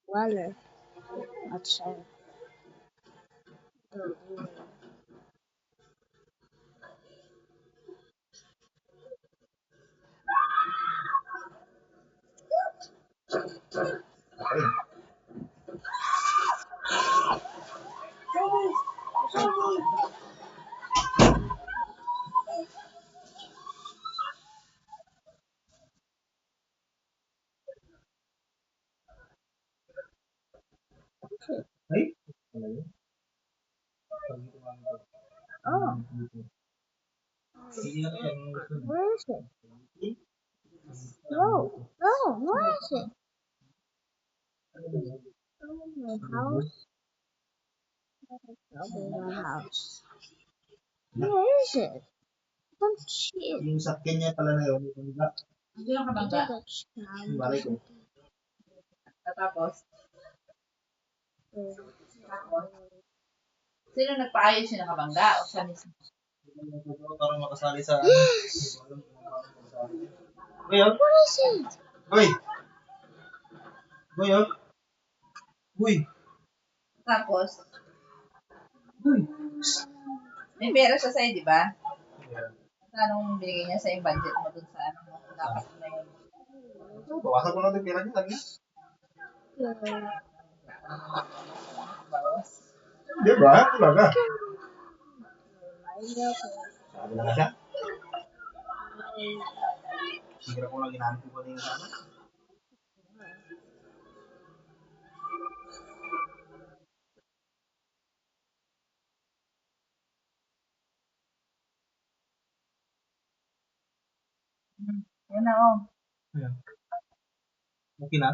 water outside. Ay? Oh, where is it? No, where is it? Oh, my house. Oh, my house. Where is it? I don't see it. Yung sakyan niya pala na yun, yung bangga. Hindi yung kabangga. Yung balay ko. Tapos, sino nagpaayos yung nakabangga o siya mismo? Parang makasali sa... Yes! Uy, oh. What is it? Uy! Uy, oh. Uy! Tapos, Uy! may pera siya sa'yo, di ba? Anong binigay niya sa yung budget mo dun sa ano mo? Dapat na yun. Bawasan ko lang yung pera niya, sabi niya. Bawas. Di ba? Talaga. Sabi na nga siya. Siguro ko lang ginamit ko kanina sana. Yan na, oh. Ayan. Okay na?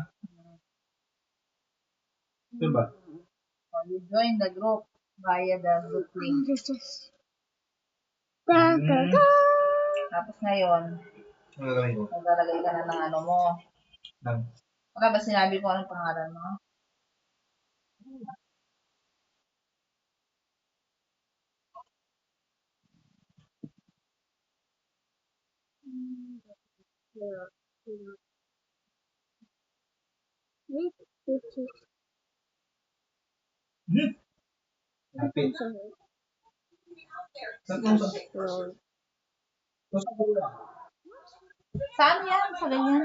Sure ba? You join the group via the group link. Tapos ngayon, Ano gagawin ko? maglalagay ka na ng ano mo. Nang. Baka ba sinabi ko anong pangalan mo? Happy. Saan ko sa? Sa bula. Saan yan? Sa ganyan?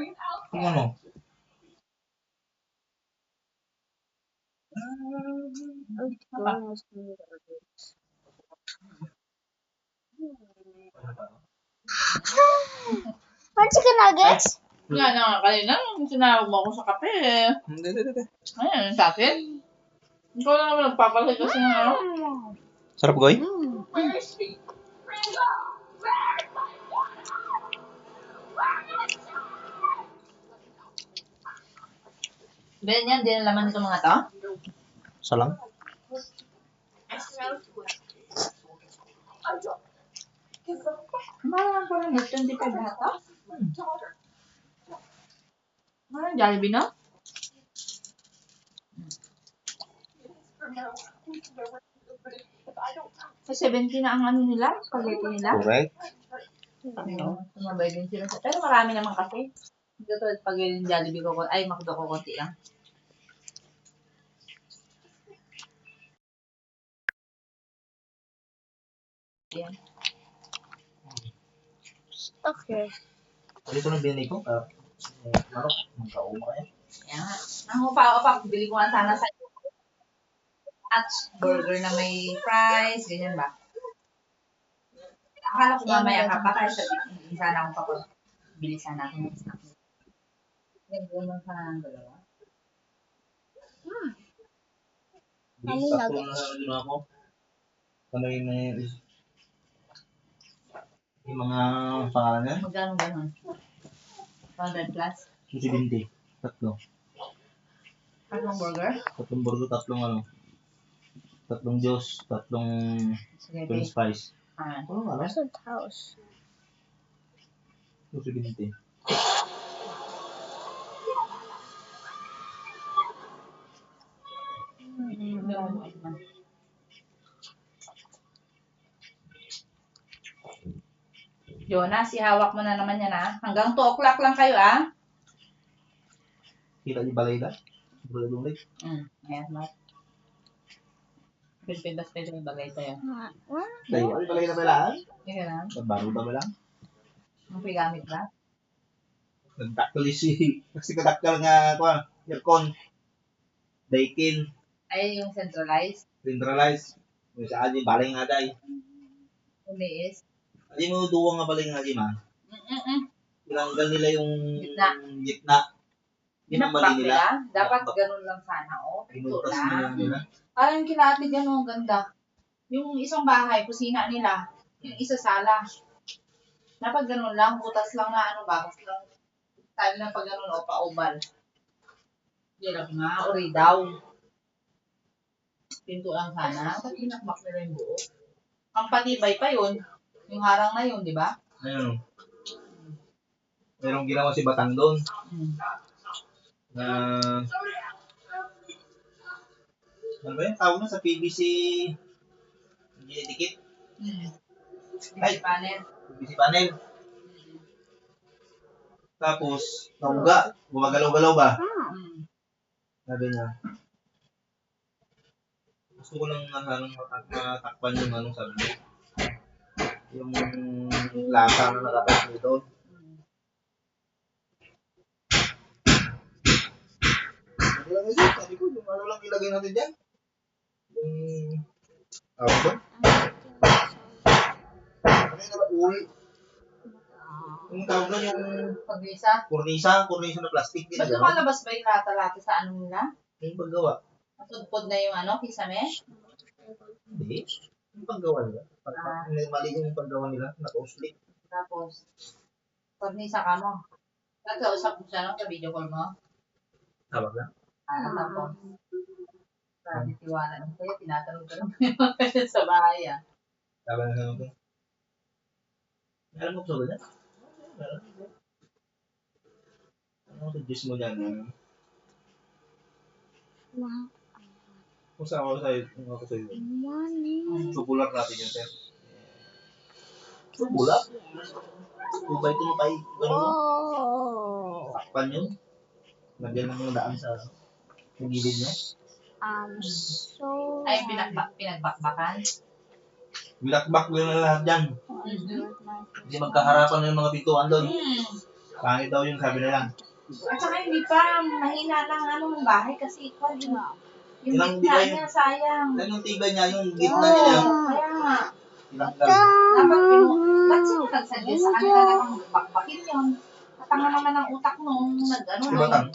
Tingnan mo. Want chicken nuggets? Nga na, kanina, sinawag mo ako sa kape eh. Hindi. Ayan, sa akin. Ikaw na naman nagpapalaki kasi ng ano. Sarap, Goy? Ben yan, din laman nito mga to. Isa lang? Mahal pa rin, 25 hata. Mahal, Jollibee no? Sa 70 na ang ano nila, spaghetti nila. Correct. Tumabay din sila. Pero marami naman kasi. Hindi to pag yung Jollibee ko, ay McDo ko konti lang. Yan. Okay. Ito na binili ko. Marok, magkauma kaya. Yan nga. Ang upa, bili ko nga sana sa burger na may fries, ganyan ba? Akala ko mamaya ka pa kasi hindi sana akong papabili sana ako ng snack. Ganyan lang sana ng dalawa. Ano Tatlo nuggets? na ako. Ano yung mga pangalan niya? Magkano ganun? 100 plus? 70. Tatlo. Tatlong burger? Tatlong burger, tatlong juice, tatlong Sige, french fries. Ah. Ano nga lang? Where's the house? 270. Jonas, ihawak mo na naman yan ha. Hanggang 2 o'clock lang kayo ah. Kita niyo balay na? Balik. Ayan, Mark. Pilipinas tayo yung bagay tayo. Tayo, ano pala yung napalaan? Hindi ka lang. Bago ba lang? Ang pigamit ba? Nagtakli kasi katakal nga, aircon. Daikin. Ay, yung centralized. Centralized. Yung sa aji, baling nga day. Umiis. Aji mo duwang nga baling nga aji, ma. Tinanggal nila yung gitna. Yun ang mali nila. Dapat ganun lang sana, oh. Ito Pinutas lang. nila. Parang kinatid yan, oh, ganda. Yung isang bahay, kusina nila. Yung isa sala. Dapat ganun lang, butas lang na ano ba. Kasi lang, tayo na pag ganun, o pa-oval. Yan nga, ori daw. Pinto lang sana. Tapos pinakbak nila yung buo. Ang patibay pa yun. Yung harang na yun, di ba? Ayun. Merong ginawa si Batang doon. Na ano ba yun? Tawag na sa PVC dikit. Ay, panel. PVC panel. Tapos, nauga. Gumagalaw-galaw ba? Sabi niya. Gusto ko lang matakpan yung anong sabi niya. Yung lasa na nakapag doon. Sabi ko, yung ano lang ilagay natin dyan. Yung tawag ba? Ano yung uli? Yung tawag na yung Kornisa. Kornisa na plastic. Ba't lumalabas ba yung lata-lata sa ano nila? Yung paggawa. Matudpod na yung ano, kisame? Hindi. Yung paggawa nila. Mali yung paggawa nila. Naka-uslik. Tapos, kornisa ka mo. Nagkausap mo siya no, sa video call mo? Tawag na. Tapos, sabi tiwala mo kaya tinatanong-tanong mo yung mga kanya sa bahay ah. Tawag na naman ko. Alam mo ko ba na? Ano ko Diyos mo dyan? Kung saan ako sa'yo, kung ako sa'yo. Subulat natin yun, sir. Subulat? Kubay ito mo tayo. Ganun mo? Takpan yun. Lagyan ng mga daan sa gilid niya. Ay, pinagbakbakan? Bilakbak mo na lahat dyan. Hindi magkaharapan ng mga pintuan doon. Pangit daw yung sabi nila. At saka hindi pa, mahina lang ano ng bahay kasi ikaw yung Ilang gitna tibay niya sayang. Yan yung tibay niya, yung gitna niya. Kaya nga. Ilanggal. Dapat ba't sino nagsuggest sa kanila namang bakbakin yun? Katanga naman ang utak nung nag-ano. Di ba tang?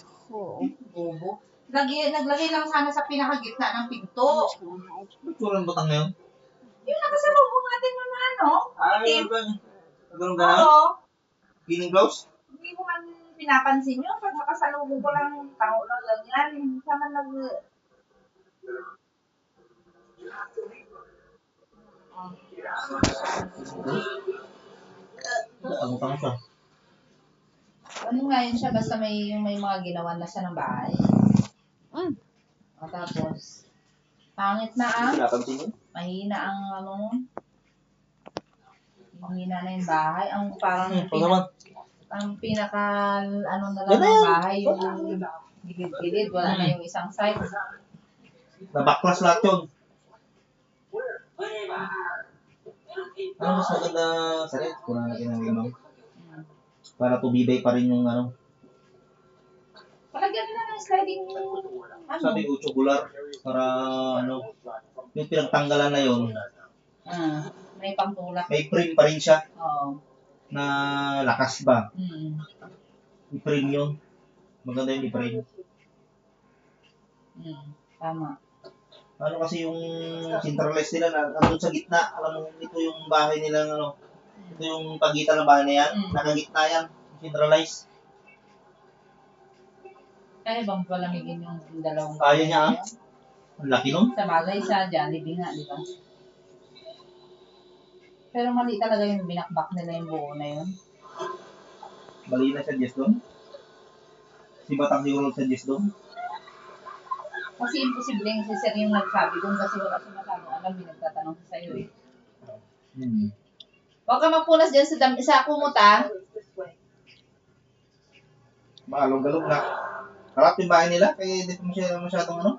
Bobo. Naglagay lang sana sa pinakagitna ng pinto. Ba't walang batang ngayon? Yung nakasalubong natin mga ano. Ano ba? Ganun gano'n? Oo. Cleaning gloves? Hindi mo man pinapansin yun. Pag nakasalubong ko lang tao lang yan. Hindi ka man Ang tanga siya. ano nga yun siya, basta may mga ginawa na siya ng bahay. O tapos, pangit na Pinapansin mo? mahina ang ano, mahina na yung bahay. Ang parang ang pinaka ano na lang ng bahay, yung gilid-gilid, wala na yung isang side. Nabaklas lahat yun. Ano mas maganda sa red? Kung natin ang limang. Para tubibay pa rin yung ano. Palagyan nila ng sliding ano. Sabi ko, chocolate. Para ano. Yung pinagtanggalan na yun. May pangtulak. May frame pa rin siya. Oo. Na lakas ba? I-frame yun. Maganda yung i-frame. Tama. Ano kasi yung centralized nila na andun sa gitna. Alam mo, ito yung bahay nila, ano. Ito yung pagitan ng bahay na yan. Nakagitna yan. Centralized. Kaya bang palamigin yung dalawang Kaya niya, ah. Ang laki nun. Sa bagay sa Jollibee nga, di ba? Pero mali talaga yung binakbak nila yung buo na yun. Mali na siya Jess doon. Si Batang siguro sa Jess doon. Kasi imposibleng si Sir yung nagsabi doon kasi wala siya masyadong alam, nagtatanong sa sa'yo eh. Huwag ka magpunas dyan sa kumot ah. Maalong-galong na. Harap yung bahay nila, kaya hindi pa masyadong ano.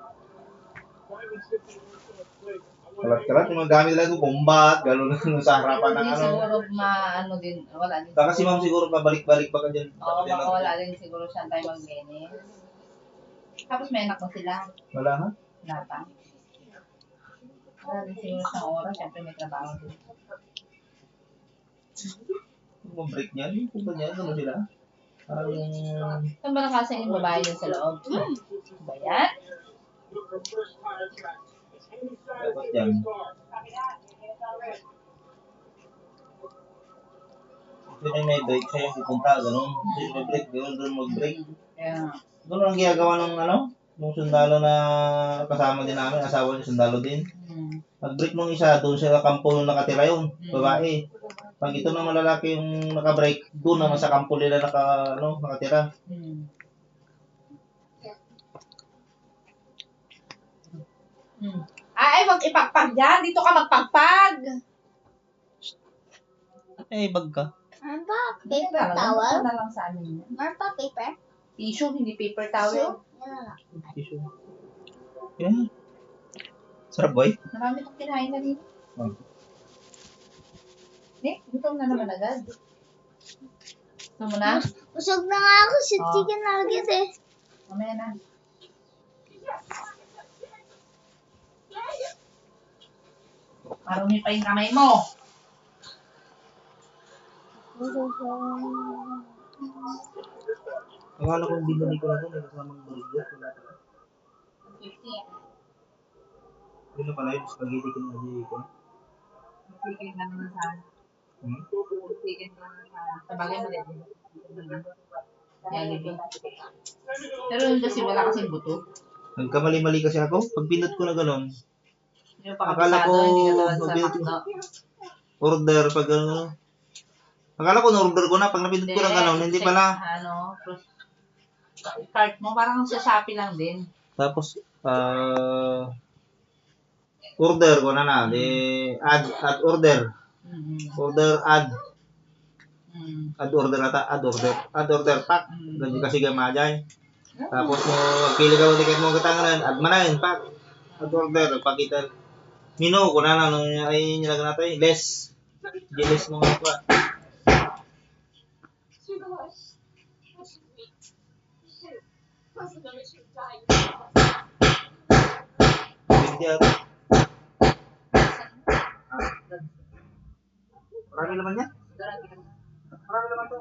Kalat-kalat, yung mga gamit nila ito, bomba, gano'n sa harapan ng Hindi ano. siguro maano din, wala din. Baka si ma'am siguro pabalik-balik pa ka dyan. Oo, baka wala din siguro siyang tayo mag-linis. Tapos may anak mo sila. Wala ha? Wala pa. Wala din siguro siyang oras, syempre may trabaho din. Yung break niya, yung punta niya, ano sila? Parang yung... Saan ba nakasa yung babae dyan sa loob? Ba yan? Dapat yan. Kasi may break siya yung pupunta, gano'n. Kasi may break, doon mag-break. Yeah. Doon ang ginagawa ng ano, yung sundalo na kasama din namin, asawa niya sundalo din. Mag-break nung isa, doon sa kampo nung nakatira yun, babae. Pag ito na malalaki yung naka-break, doon naman sa kampo nila nakatira. Ay, wag ipagpag dyan. Dito ka magpagpag. Eh, bag ka. Ano ba? Paper towel? Ito na lang sa amin. Ano pa paper? Tissue, hindi paper towel. Yan na lang. Tissue. Yeah. Sarap, boy. Marami itong kinain na dito. Gutom na naman agad. Gusto mo na? Busog na nga ako sa Oh. chicken nugget eh. Mamaya na. Marumi pa yung kamay mo. Akala ko binili ko na ito, may kasamang burger. 50. Yun na pala yung spaghetti ko na ko. Chicken lang naman sa chicken lang naman sa bagay mo din. Jollibee. Pero yun kasi wala kasing buto. Nagkamali-mali kasi ako. Pag pinot ko na gano'n, Yung akala pakabisado, ko, hindi ka tulad sa mabilis pakdo. order pag ano. Akala ko na-order ko na. Pag napindot ko na gano'n, hindi pala. Cart mo, parang sa Shopee lang din. Tapos, order ko na. Di, add order. Order, add. Add order ata, add order pack. Ganyan kasi gamajay. Tapos mo, pili ka mo ticket mo katanganan, add man na yun, pack. Add order, pakita. Mino ko na nung ay nilaga natin, less. Less mo nga pa. Bigyan. Marami naman yan. Marami naman to.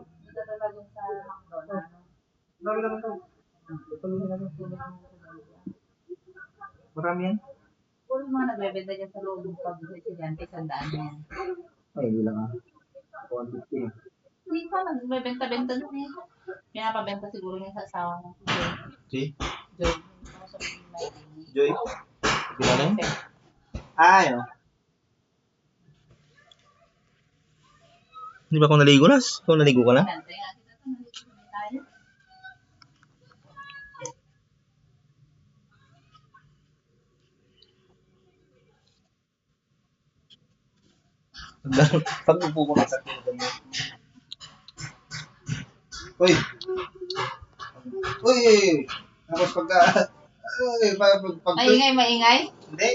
Marami naman to. Marami yan. Puro mga nagbebenta dyan sa loob ng pag-estudyante, sandaan na yan. Ay, hindi lang ah. 150. Hindi pa, nagbebenta-benta na yan. Pinapabenta siguro niya sa asawa mo. Si? Joy. Joy? Gila na yun? Ay, oh. Hindi ba ako naligo na? Ikaw naligo ka na? Pag upo ko na sa kinagan mo. Uy! Uy! Tapos pagka... pag... Maingay? Hindi.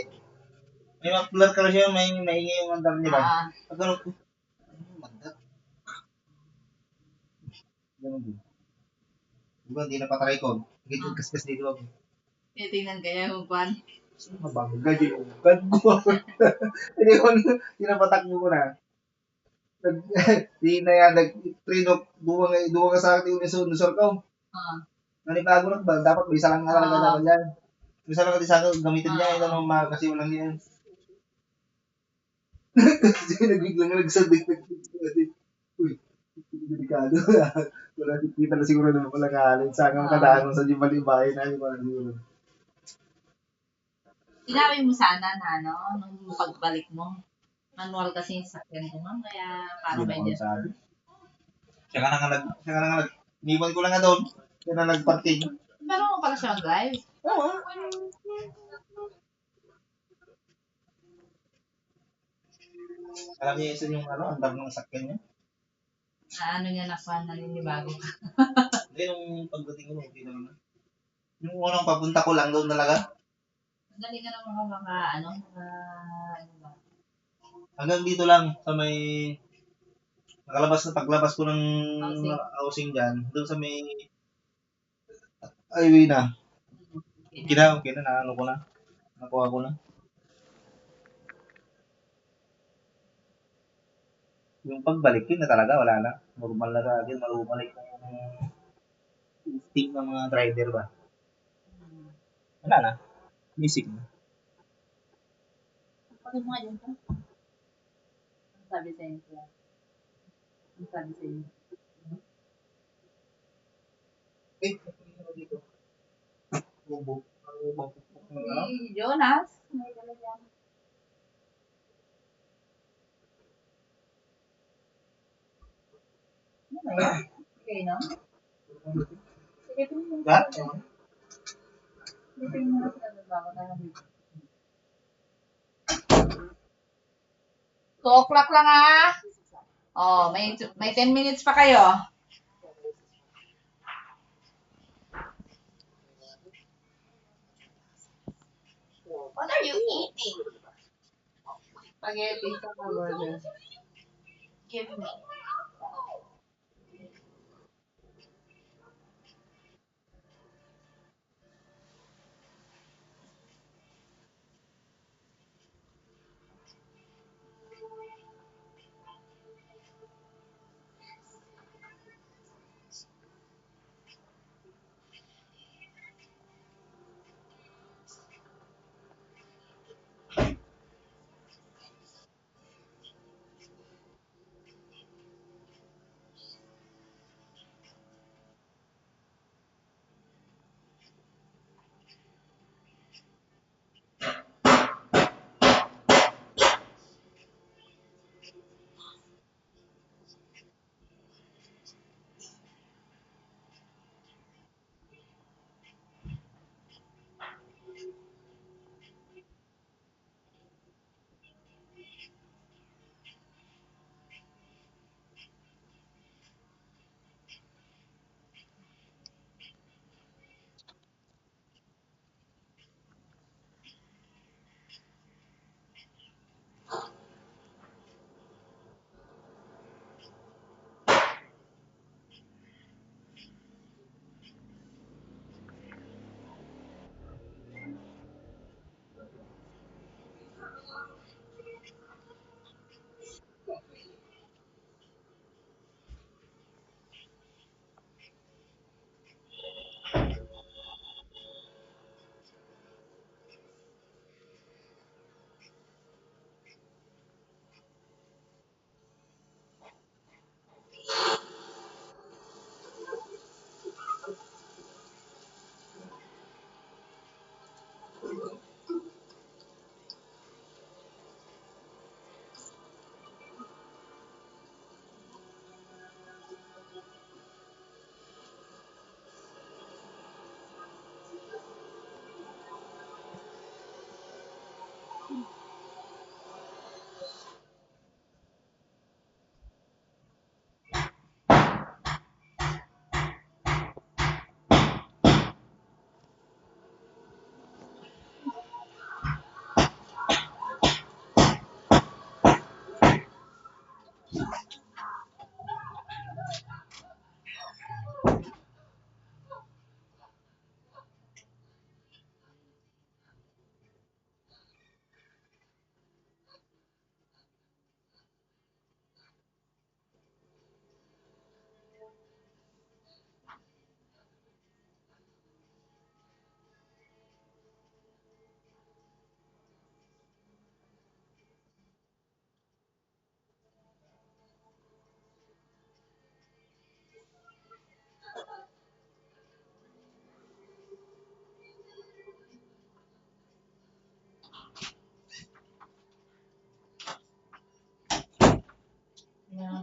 May mag-blur ka na siya, may maingay yung andar nila. Pag ano... Mandar. Ganun din. Diba, hindi na patry ko. Gito kaskas dito ako. Titingnan kaya kung kuhan. Mabangga yung ugad ko. Hindi ko pinapatakbo ko na. Hindi na yan, nag-trinok, duwa nga sa akin yung nisor ko. Nanibago na ba? Dapat may isa lang nga talaga dapat dyan. May isa lang natin sa akin, gamitin niya. Ito naman kasi walang yan. Kasi nagbiglang nagsadig. Uy, delikado. Wala kita na siguro na wala kahalin. Sangang kadaan mo sa Jibali-Bahay na yung mga siguro. Inawin mo sana na, nung pagbalik mo. Manual kasi yung sakyan ko, ma'am. Kaya, parang medyo. Siya ka na nga niwan ko lang nga doon. Siya na nagparking. Pero mo pala siya mag-drive. Oo. Alam niya isa yung andar ng sakyan niya? Ano niya nakuha, naninibago ka. Hindi, nung pagdating ko, okay naman na. Yung unang papunta ko lang doon talaga. Galing ka naman ano ba? Hanggang dito lang sa may paglabas ko ng Housing. housing dyan, doon sa may highway na. Okay na, naano ko na. Nakuha ko na. Yung pagbalik, yun na talaga, wala na. Normal na sa akin, marumalik yung instinct ng mga driver ba. Wala na. Basic na. Pagod mo nga dyan to. Ang sabi sa inyo. Ang sabi sa inyo. Eh, ano dito? Bubo. Ano? Si Jonas. May dala dyan. Ano ba yan? Okay, no? Sige, tingnan mo. Lahat? Tingnan mo sila bago tayo dito. 2 o'clock lang ah. Oh, may 10 minutes pa kayo. What are you eating? Spaghetti sa burger. Give me.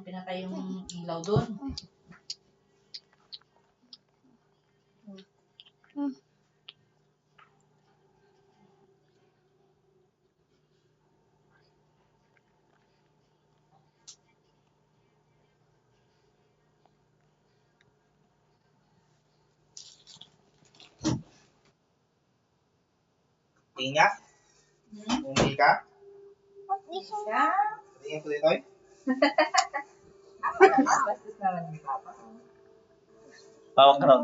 Pinatay yung ilaw doon. Tingin nga? Umili ka? Siya? Tingin ko dito eh. Bastos naman yung papa. Pawag ka raw.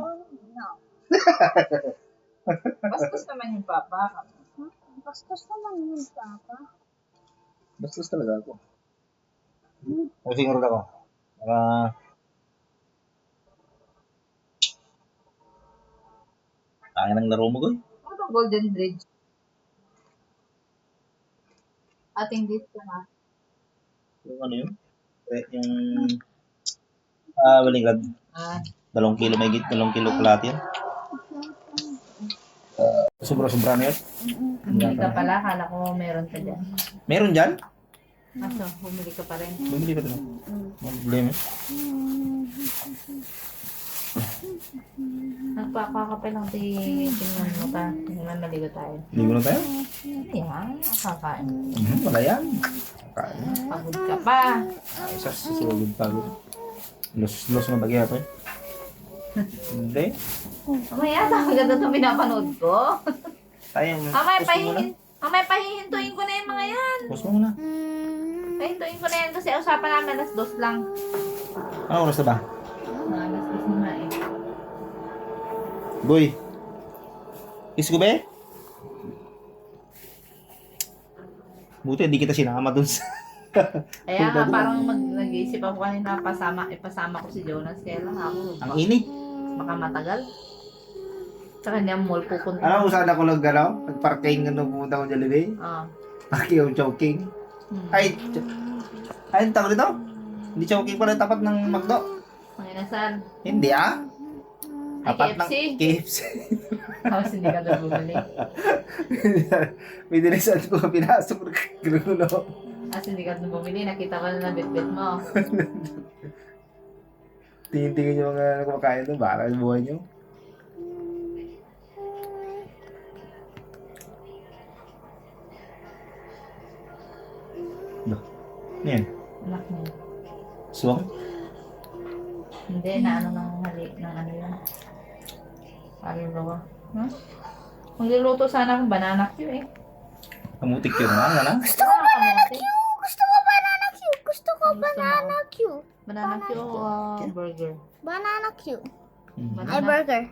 Bastos naman yung papa. Bastos naman yun, Papa. Bastos talaga ako. O siguro ako. Tangin ang laro mo, Goy. Ano itong Golden Bridge? Ating dito na. Yung ano yun? Yung... Balingkad. 2 kilo may git, 2 kilo kalahati yan. Sobra-sobra na yun. Bumili ka pala, kala ko meron ka dyan. Meron dyan? Aso, bumili ka pa rin. Bumili pa rin. Walang problema. Nagpapakapay lang tingnan mo ka. Tingnan maligo tayo. Ligo na tayo? Yan, kakain. Wala yan. Kain. Pagod ka pa. Ay, susunod pagod. Los na bagay ako eh. Hindi. Mamaya, sabi ka doon pinapanood ko. Tayo. Mamaya pahihintuin ko na yung mga yan. Pause mo muna. Pahihintuin ko na yan kasi usapan namin alas 2 lang. Ano oras na ba? Alas 2 na eh. Boy. Kiss ko ba? Buti hindi kita sinama dun sa... Kaya nga parang nag-iisip ako kanina ipasama ko si Jonas. Kaya lang ako. Ang init. Baka matagal. Tsaka hindi ang mall pupunta. Alam mo saan ako lang galaw? Nag-parking ano pumunta ko Jollibee? Aki yung choking. Ay, ang tawag dito? Hindi choking pala tapat ng McDo. Ang inasal. Hindi ah. Ay, Tapat ng KFC. KFC. Tapos hindi ka doon bumili. May dinisan ko pinasok ng gulo. Tapos hindi ka doon bumili. Nakita ko na bit-bit mo. Tingin-tingin yung mga kumakain doon. Baka sa buhay nyo. Ano yan? Anak mo. Suwak? Hindi, na ano ng hali. Ng ano yun. Kaluluwa. Huh? Magluluto sana akong banana Q eh. Kamutik yun naman, wala? Gusto ko banana Q! Gusto ko banana Q! Gusto ko Gusto mo? banana Q! Banana Q o burger? Banana Q. Hmm. Ay, burger.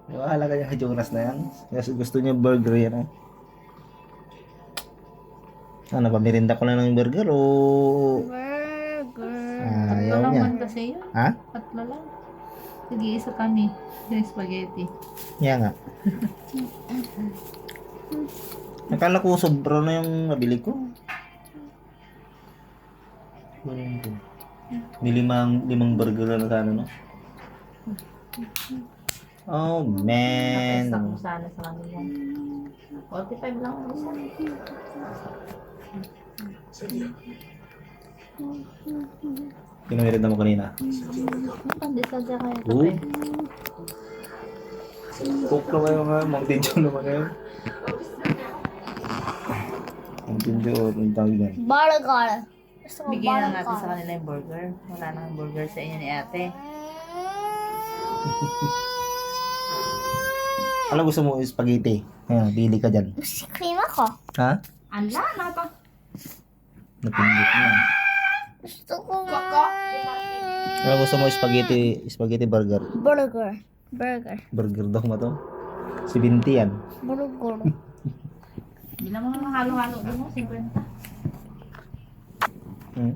Wala ka yung Jonas na yan. Kasi gusto niya burger yan. Ano, pamirinda ko na ng burger o... Burger. Tatlo Ayaw lang niya. man kasi yun. Ha? Tatlo lang. Nag-iisa kami. Yung spaghetti. Yan nga. Nakala ko sobra na yung nabili ko. May limang burger na sana, no? Oh, man. Nakasta ko sana sa kanila. 45 lang ako isa. Pinamirinda mo kanina. Pandesal siya kaya ito Oo. eh. Coke na kayo nga. Mountain Dew naman kayo. Mountain Dew o ang tawag yan. Burger. Gusto ko Bigyan na natin sa burger. kanila yung burger. Wala nang burger sa inyo ni ate. Alam gusto mo spaghetti. Ayan, pili ka dyan. Cream ako. Ha? Ala, napa. Napindot mo. Gusto ko Alam gusto mo spaghetti burger. burger. Burger. Burger daw mo to. 70 yan. Burger. Bilang mo naman halo-halo din mo, 50. Hmm.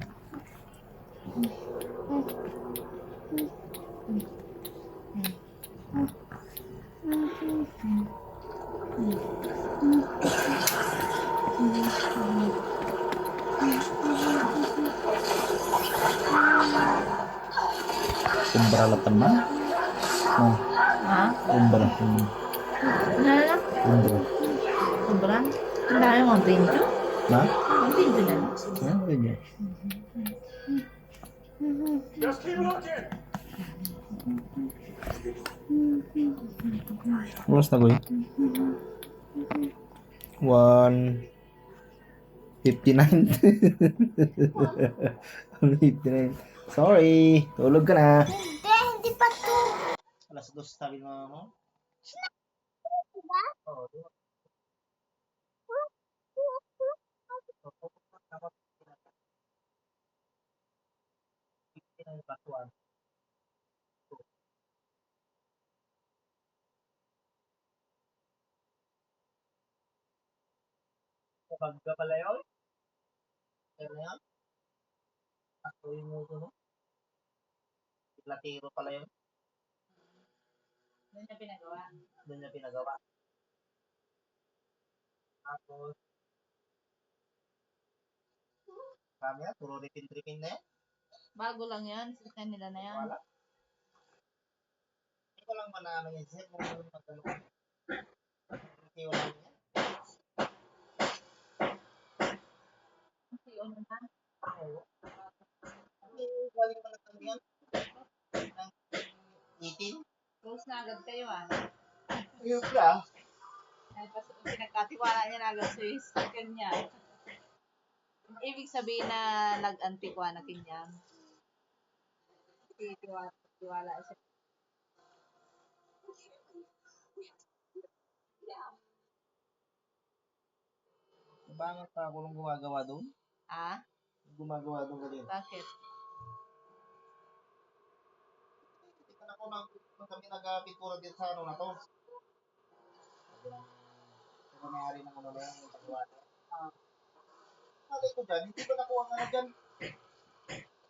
Kumbra lapan man. Oh, Ha? kumbra. Ano na? Kumbra. Sobrang? Ang dami mong pinto. Na? Ang pinto na. Yan, ganyan. Oras na ko eh. 1:59. 1:59. Sorry. Tulog ka na. Hindi pa to. Alas 2 sabi mo. Oo. Kapag pala yun? Ano yan? Ako yung muso mo. Latiro pala yun. Doon niya pinagawa. Doon niya pinagawa. Tapos, kami yan, puro ripin-ripin na yan. Bago lang yan. Sa kanila na yan. Wala. Hindi ko lang manano yan, sir. Kung ano magkano. Hindi wala yan. Kasi ano na. Oo. Hindi, galing mo na kami yan. Ng 18. Close na agad kayo ah. Ayun ka. Ay, pinagkatiwala niya na agad sa kanya. Ibig sabihin na nag-antikwa na kanya. Tiwala siya. Bakit pa ako nung gumagawa doon? Ah? Gumagawa doon ka din. Bakit? Tika na ko nang kami nag-pintura din sa ano na to. Ito may-ari ng ano na yan, yung paggawa na yan. Malay ko dyan, hindi ba nakuha nga dyan?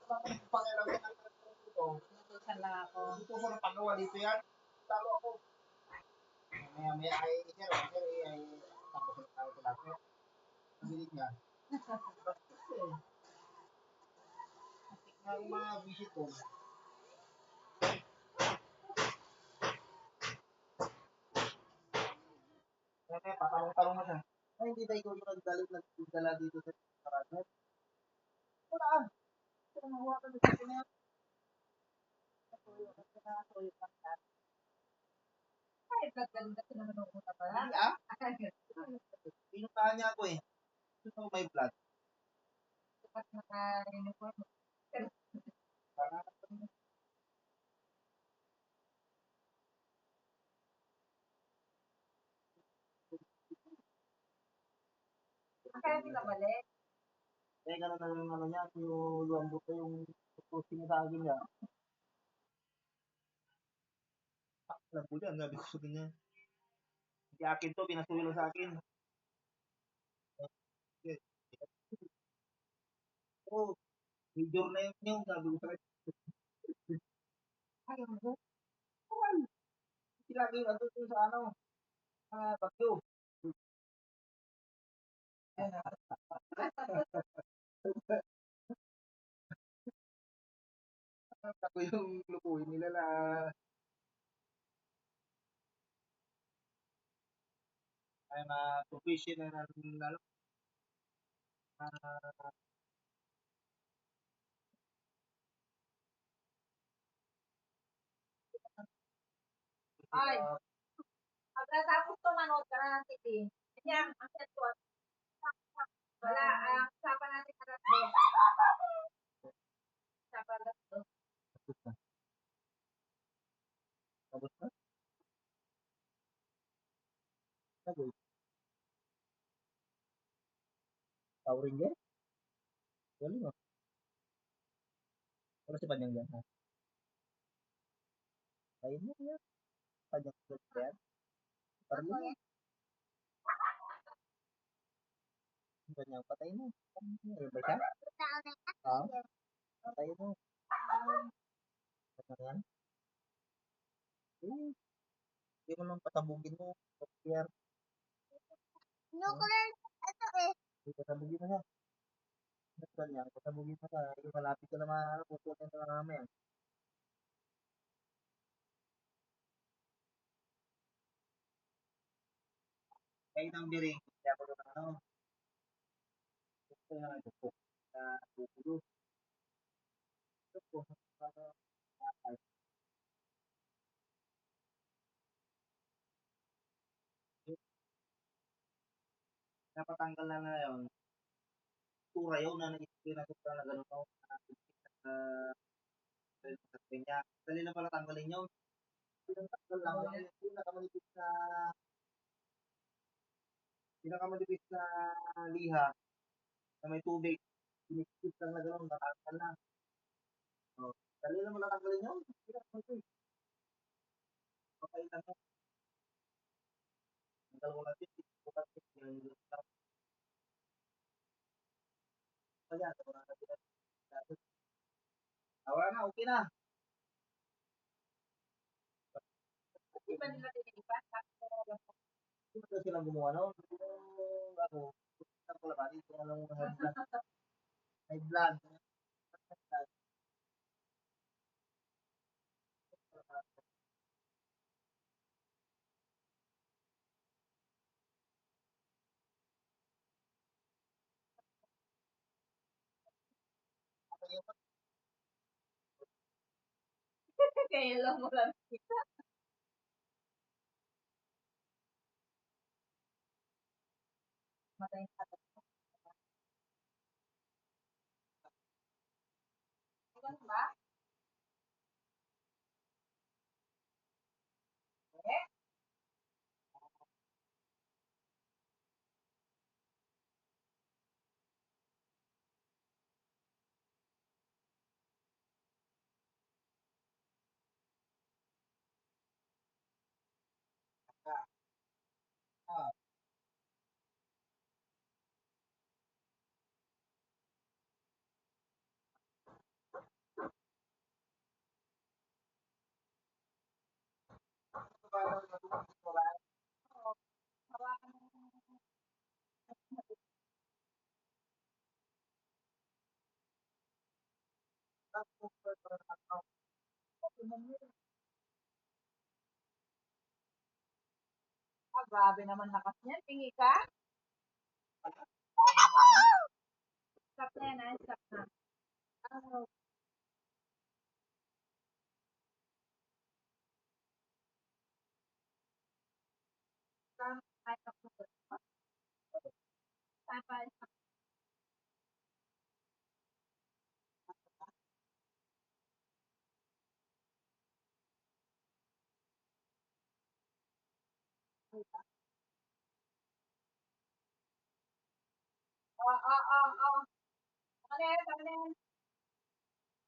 Wala kang pakialam yan ang dito. Natusan lang ako. Dito ko na pagawa dito yan. Talo ako. Maya ay sir, ay tapos na tao ko dati. Pabilit niya. Nga yung mga visit ko. Kaya patanong-tanong mo siya. Ay, hindi ba ikaw yung nagdala dito sa Paranet? Wala. Kaya nakuha ka dito sa yan. Ay, gaganda ka naman ng utak pala. Hindi ah. Pinuntahan niya ako eh. Gusto ko may blood. Bukas naka-uniform. Para Kaya pinabalik. eh, ganun na yung ano niya, yung luwambot ko yung posting sa akin niya. Alam ko yan, sabi ko sa kanya. Hindi akin to, pinasulo sa akin. Oh, major na yun yung sabi ko sa kanya. Ayaw mo. Kuwan. Lagi yung andun yung sa ano, Bagyo. Ako yung lukuhin nila na ay na professional na lalo. Ay, pagkatapos ko manood ka na ng TV. Kanya, ang set ko. Wala, usapan natin na ratlo. Usapan ratlo. Tapos na? Sabi, Power Ranger? Wala mo. Wala si Panyang yan, ha? Ayun mo yan. Panyang yan. Parang mo. Panyang patay mo. Ayun ba siya? Ha? Patay mo. Panyang yan. Hindi mo nang patabugin mo. Pierre. Nuclear, ito eh. Hindi patabugin mo siya. Panyang, patabugin mo siya. Yung malapit ka na mga puputin ka na namin. Kaya nang biring. Kaya ko na ano. Gusto na gusto. Gusto. Gusto. Napatanggal na yun. Tura yun na naisipin na tura na gano'n ako. Sa kanya. Dali na pala tanggalin yun. Pinatanggal lang yun. Pinakamalipis na liha na may tubig. Pinikit lang na gano'n. Natanggal na. Oh. Dali na pala tanggalin yun. Okay lang yun. Tanggal ko na din. Wala na, okay na. Hindi ba nila tinilipan? Hindi na silang gumawa noon. Yung ano, ang kulabari, kung anong high blood. High blood. Kaya lang mo lang kita. Matay ka. Ganun ba? Eh? Hawakan mo. Ah, grabe naman lakas niyan. Tingi ka? Stop na yan, ah. Stop na. Ah, tama. Ay, ako. Tama. Oh, oh, oh, oh. Tama na yan, tama na yan.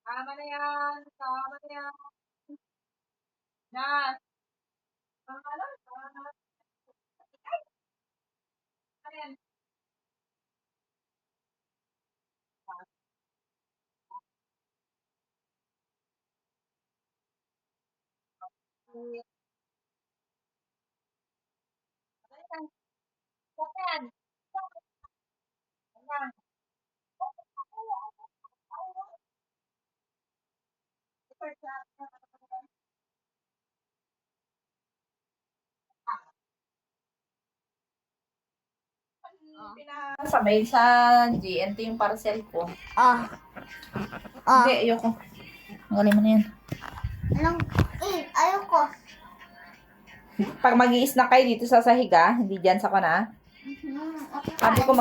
Tama na yan. Tama na yan. Nas. Tama na. Tama na. Tama na yan. Tama na yan. Stop na yan. Tama na. Sabay sa GNT yung parcel ko. Ah. Ah. Hindi, ayoko. Ang galing mo na yan. Anong, ayoko. Pag mag-i-snack kayo dito sa sahiga, hindi dyan sa kana, Okay. sabi ko